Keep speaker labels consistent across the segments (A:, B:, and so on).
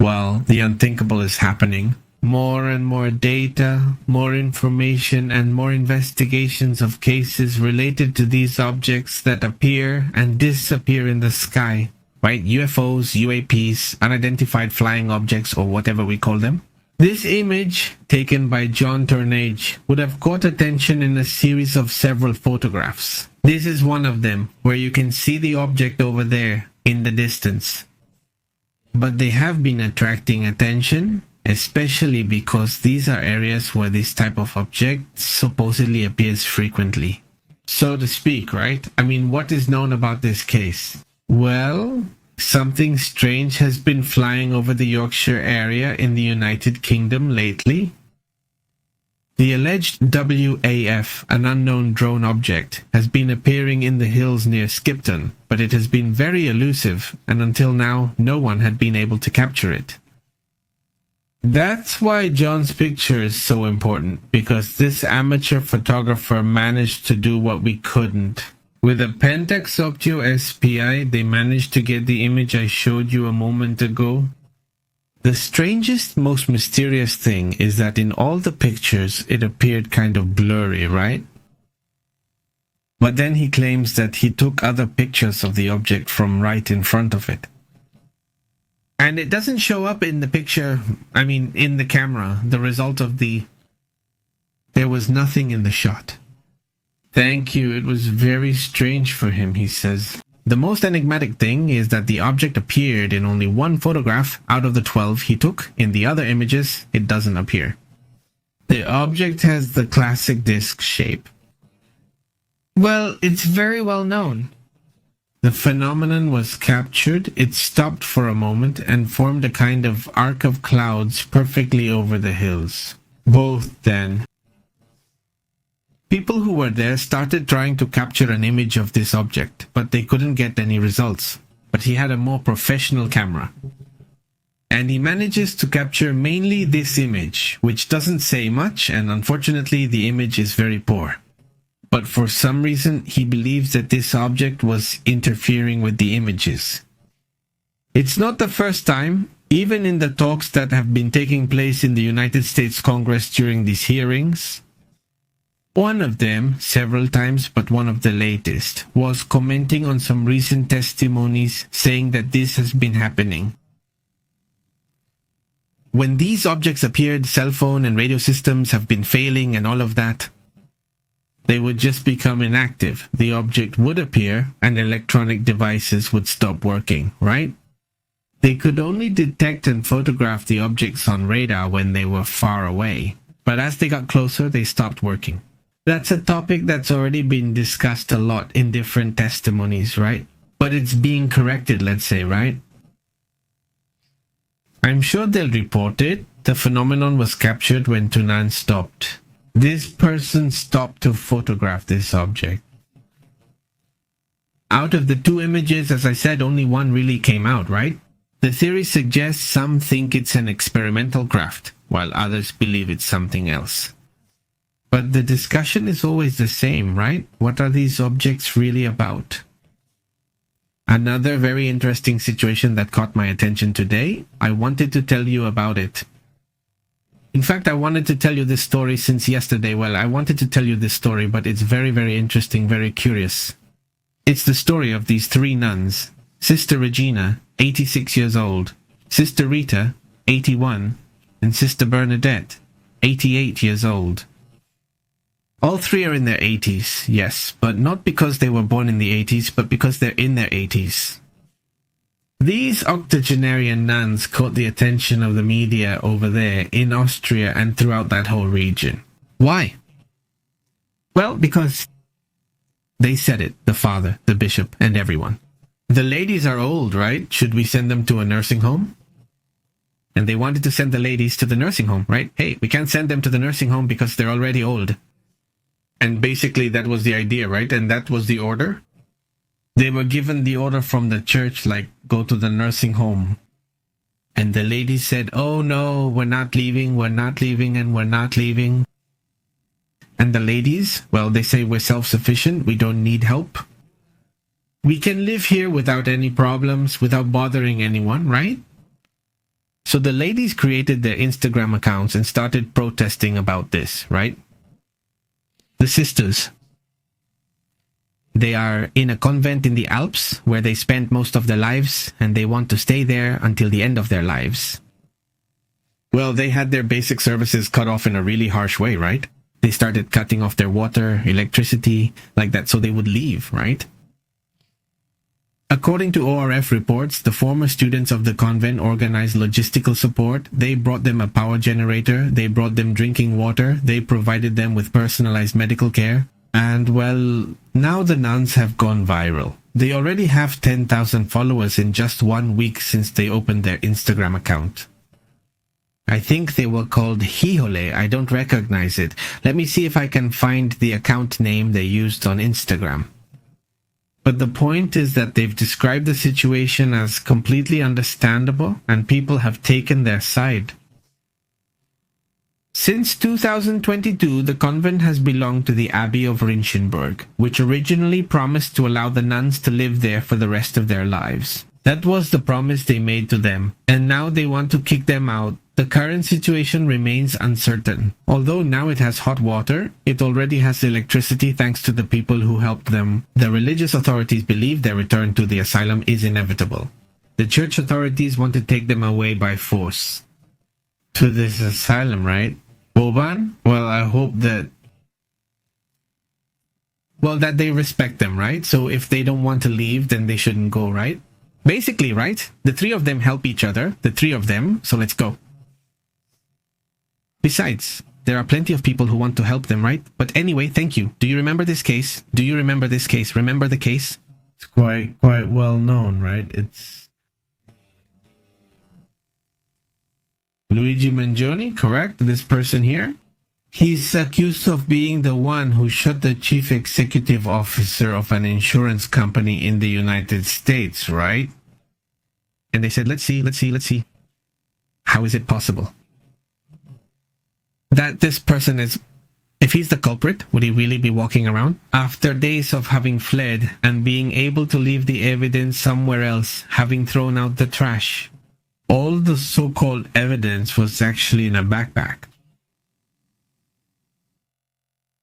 A: Well, the unthinkable is happening. More and more data, more information, and more investigations of cases related to these objects that appear and disappear in the sky. Right? UFOs, UAPs, unidentified flying objects, or whatever we call them. This image, taken by John Turnage, would have caught attention in a series of several photographs. This is one of them, where you can see the object over there in the distance. But they have been attracting attention, especially because these are areas where this type of object supposedly appears frequently. So to speak, right? I mean, what is known about this case? Well, something strange has been flying over the Yorkshire area in the United Kingdom lately. The alleged WAF, an unknown drone object, has been appearing in the hills near Skipton, but it has been very elusive, and until now, no one had been able to capture it. That's why John's picture is so important, because this amateur photographer managed to do what we couldn't. With a Pentax Optio SPI, they managed to get the image I showed you a moment ago. The strangest, most mysterious thing is that in all the pictures, it appeared kind of blurry, right? But then he claims that he took other pictures of the object from right in front of it. And it doesn't show up in the picture, in the camera, the result of there was nothing in the shot. Thank you, it was very strange for him, he says. The most enigmatic thing is that the object appeared in only one photograph out of the 12 he took. In the other images, it doesn't appear. The object has the classic disc shape. Well, it's very well known. The phenomenon was captured, it stopped for a moment, and formed a kind of arc of clouds perfectly over the hills. Both then. People who were there started trying to capture an image of this object, but they couldn't get any results. But he had a more professional camera. And he manages to capture mainly this image, which doesn't say much, and unfortunately the image is very poor. But for some reason, he believes that this object was interfering with the images. It's not the first time, even in the talks that have been taking place in the United States Congress during these hearings. One of them, several times, but one of the latest, was commenting on some recent testimonies saying that this has been happening. When these objects appeared, cell phone and radio systems have been failing and all of that. They would just become inactive. The object would appear and electronic devices would stop working, right? They could only detect and photograph the objects on radar when they were far away. But as they got closer, they stopped working. That's a topic that's already been discussed a lot in different testimonies, right? But it's being corrected, let's say, right? I'm sure they'll report it. The phenomenon was captured when Tunan stopped. This person stopped to photograph this object. Out of the two images, as I said, only one really came out, right? The theory suggests some think it's an experimental craft, while others believe it's something else. But the discussion is always the same, right? What are these objects really about? Another very interesting situation that caught my attention today, I wanted to tell you about it. In fact, I wanted to tell you this story since yesterday. Well, I wanted to tell you this story, but it's very, very interesting, very curious. It's the story of these three nuns. Sister Regina, 86 years old. Sister Rita, 81. And Sister Bernadette, 88 years old. All three are in their 80s, yes, but not because they were born in the 80s, but because they're in their 80s. These octogenarian nuns caught the attention of the media over there in Austria and throughout that whole region. Why? Well, because they said it, the father, the bishop, and everyone. The ladies are old, right? Should we send them to a nursing home? And they wanted to send the ladies to the nursing home, right? Hey, we can't send them to the nursing home because they're already old. And basically that was the idea, right? And that was the order. They were given the order from the church, like, go to the nursing home. And the ladies said, oh no, we're not leaving, and we're not leaving. And the ladies, well, they say we're self-sufficient, we don't need help. We can live here without any problems, without bothering anyone, right? So the ladies created their Instagram accounts and started protesting about this, right? The sisters. They are in a convent in the Alps where they spent most of their lives, and they want to stay there until the end of their lives. Well, they had their basic services cut off in a really harsh way, right? They started cutting off their water, electricity, like that, so they would leave, right? According to ORF reports, the former students of the convent organized logistical support. They brought them a power generator, they brought them drinking water, they provided them with personalized medical care. And well, now the nuns have gone viral. They already have 10,000 followers in just 1 week since they opened their Instagram account. I think they were called Hihole. I don't recognize it. Let me see if I can find the account name they used on Instagram. But the point is that they've described the situation as completely understandable, and people have taken their side. Since 2022, the convent has belonged to the Abbey of Rinchenburg, which originally promised to allow the nuns to live there for the rest of their lives. That was the promise they made to them, and now they want to kick them out. The current situation remains uncertain. Although now it has hot water, it already has electricity thanks to the people who helped them. The religious authorities believe their return to the asylum is inevitable. The church authorities want to take them away by force. To this asylum, right? Boban? Well, I hope that... Well, that they respect them, right? So if they don't want to leave, then they shouldn't go, right? Basically, right? The three of them help each other. The three of them. So let's go. Besides, there are plenty of people who want to help them, right? But anyway, thank you. Do you remember this case? Do you remember this case? Remember the case? It's quite well known, right? It's... Luigi Maggioni, correct? This person here? He's accused of being the one who shot the chief executive officer of an insurance company in the United States, right? And they said, let's see. How is it possible that this person is... If he's the culprit, would he really be walking around? After days of having fled and being able to leave the evidence somewhere else, having thrown out the trash, all the so-called evidence was actually in a backpack.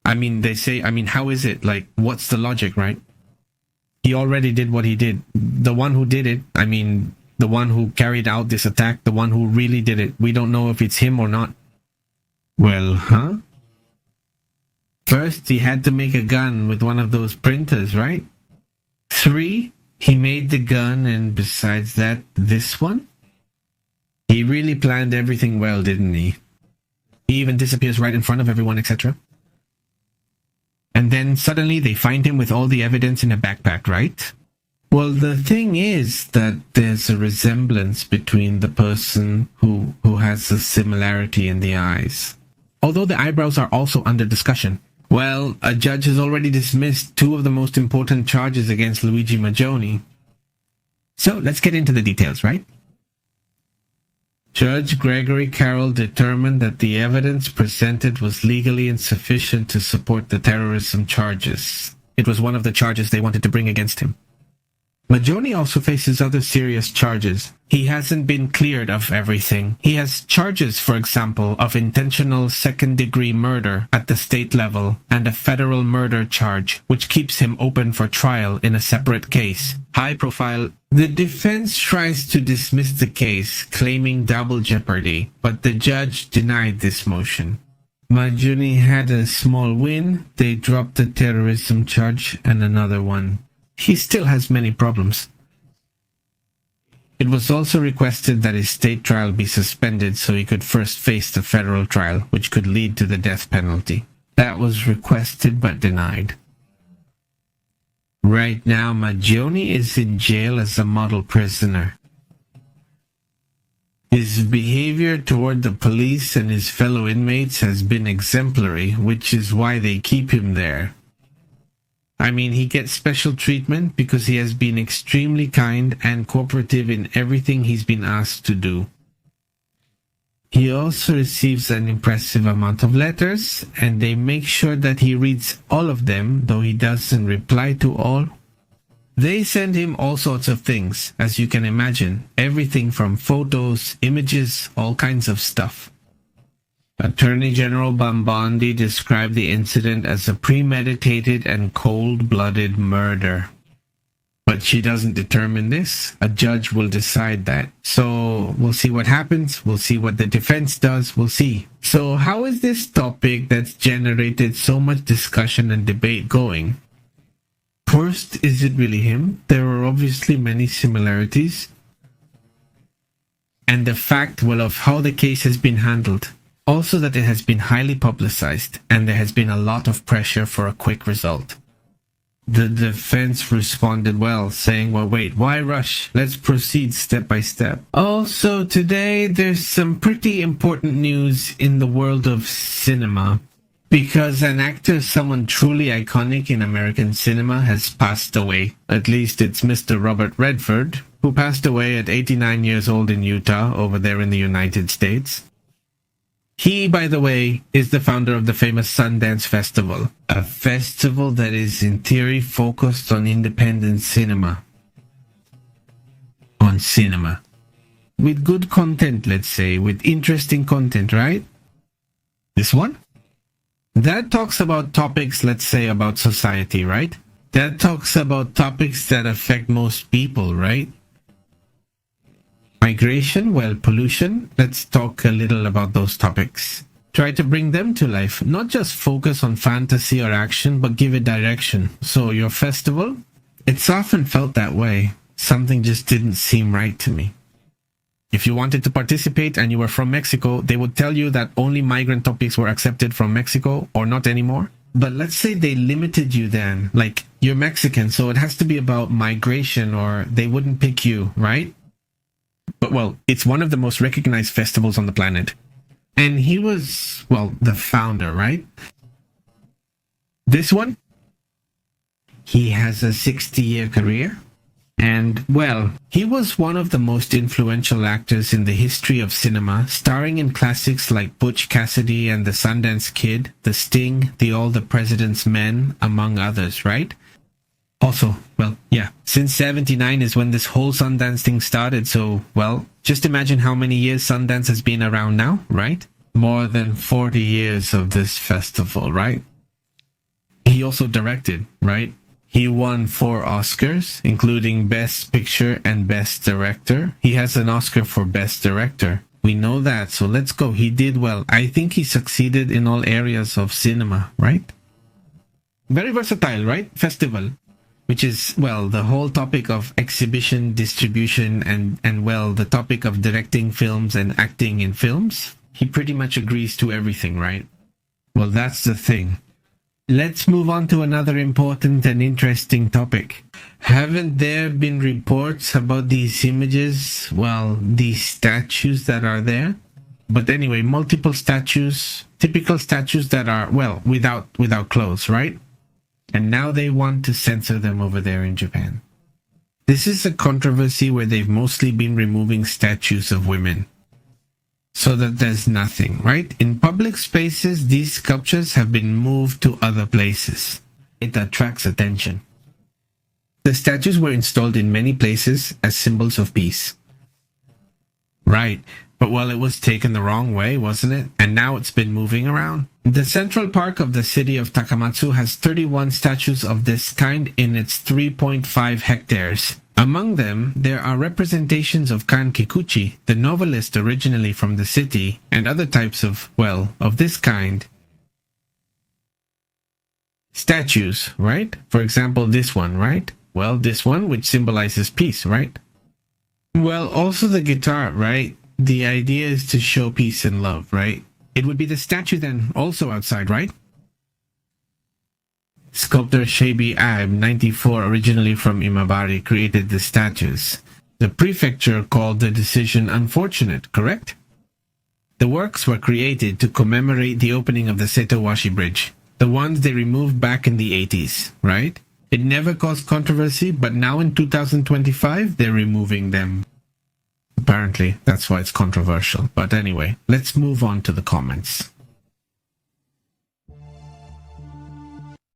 A: I mean, they say, how is it? Like, what's the logic, right? He already did what he did. The one who did it, the one who carried out this attack, the one who really did it, we don't know if it's him or not. Well, huh? First, he had to make a gun with one of those printers, right? 3, he made the gun, and besides that, this one? He really planned everything well, didn't he? He even disappears right in front of everyone, etc. And then suddenly they find him with all the evidence in a backpack, right? Well, the thing is that there's a resemblance between the person who has a similarity in the eyes. Although the eyebrows are also under discussion. Well, a judge has already dismissed 2 of the most important charges against Luigi Maggioni. So let's get into the details, right? Judge Gregory Carroll determined that the evidence presented was legally insufficient to support the terrorism charges. It was one of the charges they wanted to bring against him. Maggioni also faces other serious charges. He hasn't been cleared of everything. He has charges, for example, of intentional second-degree murder at the state level and a federal murder charge, which keeps him open for trial in a separate case. High profile. The defense tries to dismiss the case, claiming double jeopardy, but the judge denied this motion. Maggioni had a small win. They dropped the terrorism charge and another one. He still has many problems. It was also requested that his state trial be suspended so he could first face the federal trial, which could lead to the death penalty. That was requested but denied. Right now, Maggioni is in jail as a model prisoner. His behavior toward the police and his fellow inmates has been exemplary, which is why they keep him there. He gets special treatment because he has been extremely kind and cooperative in everything he's been asked to do. He also receives an impressive amount of letters, and they make sure that he reads all of them, though he doesn't reply to all. They send him all sorts of things, as you can imagine. Everything from photos, images, all kinds of stuff. Attorney General Bambondi described the incident as a premeditated and cold-blooded murder. But she doesn't determine this. A judge will decide that. So we'll see what happens. We'll see what the defense does. We'll see. So how is this topic that's generated so much discussion and debate going? First, is it really him? There are obviously many similarities. And the fact, well, of how the case has been handled. Also that it has been highly publicized and there has been a lot of pressure for a quick result. The defense responded well, saying, well, wait, why rush? Let's proceed step by step. Also, today there's some pretty important news in the world of cinema. Because an actor, someone truly iconic in American cinema, has passed away. At least it's Mr. Robert Redford, who passed away at 89 years old in Utah, over there in the United States. He, by the way, is the founder of the famous Sundance Festival, a festival that is in theory focused on independent cinema. On cinema. With good content, let's say, with interesting content, right? This one? That talks about topics, let's say, about society, right? That talks about topics that affect most people, right? Migration, well, pollution. Let's talk a little about those topics. Try to bring them to life. Not just focus on fantasy or action, but give it direction. So your festival? It's often felt that way. Something just didn't seem right to me. If you wanted to participate and you were from Mexico, they would tell you that only migrant topics were accepted from Mexico or not anymore. But let's say they limited you then. Like, you're Mexican, so it has to be about migration or they wouldn't pick you, right? But, well, it's one of the most recognized festivals on the planet. And he was, well, the founder, right? This one? He has a 60-year career. And, well, he was one of the most influential actors in the history of cinema, starring in classics like Butch Cassidy and the Sundance Kid, The Sting, All the President's Men, among others, right? Also, well, yeah, since 79 is when this whole Sundance thing started, so, well, just imagine how many years Sundance has been around now, right? More than 40 years of this festival, right? He also directed, right? He won 4 Oscars, including Best Picture and Best Director. He has an Oscar for Best Director. We know that, so let's go. He did well. I think he succeeded in all areas of cinema, right? Very versatile, right? Festival. Which is, well, the whole topic of exhibition, distribution, and well, the topic of directing films and acting in films. He pretty much agrees to everything, right? Well, that's the thing. Let's move on to another important and interesting topic. Haven't there been reports about these images? Well, these statues that are there? But anyway, multiple statues, typical statues that are, well, without clothes, right? And now they want to censor them over there in Japan. This is a controversy where they've mostly been removing statues of women. So that there's nothing, right? In public spaces, these sculptures have been moved to other places. It attracts attention. The statues were installed in many places as symbols of peace. Right, but well, it was taken the wrong way, wasn't it? And now it's been moving around. The Central Park of the city of Takamatsu has 31 statues of this kind in its 3.5 hectares. Among them, there are representations of Kan Kikuchi, the novelist originally from the city, and other types of, well, of this kind. Statues, right? For example, this one, right? Well, this one, which symbolizes peace, right? Well, also the guitar, right? The idea is to show peace and love, right? It would be the statue then, also outside, right? Sculptor Shabi Abe, 94, originally from Imabari, created the statues. The prefecture called the decision unfortunate, correct? The works were created to commemorate the opening of the Setowashi Bridge, the ones they removed back in the 80s, right? It never caused controversy, but now in 2025, they're removing them. Apparently, that's why it's controversial. But anyway, let's move on to the comments.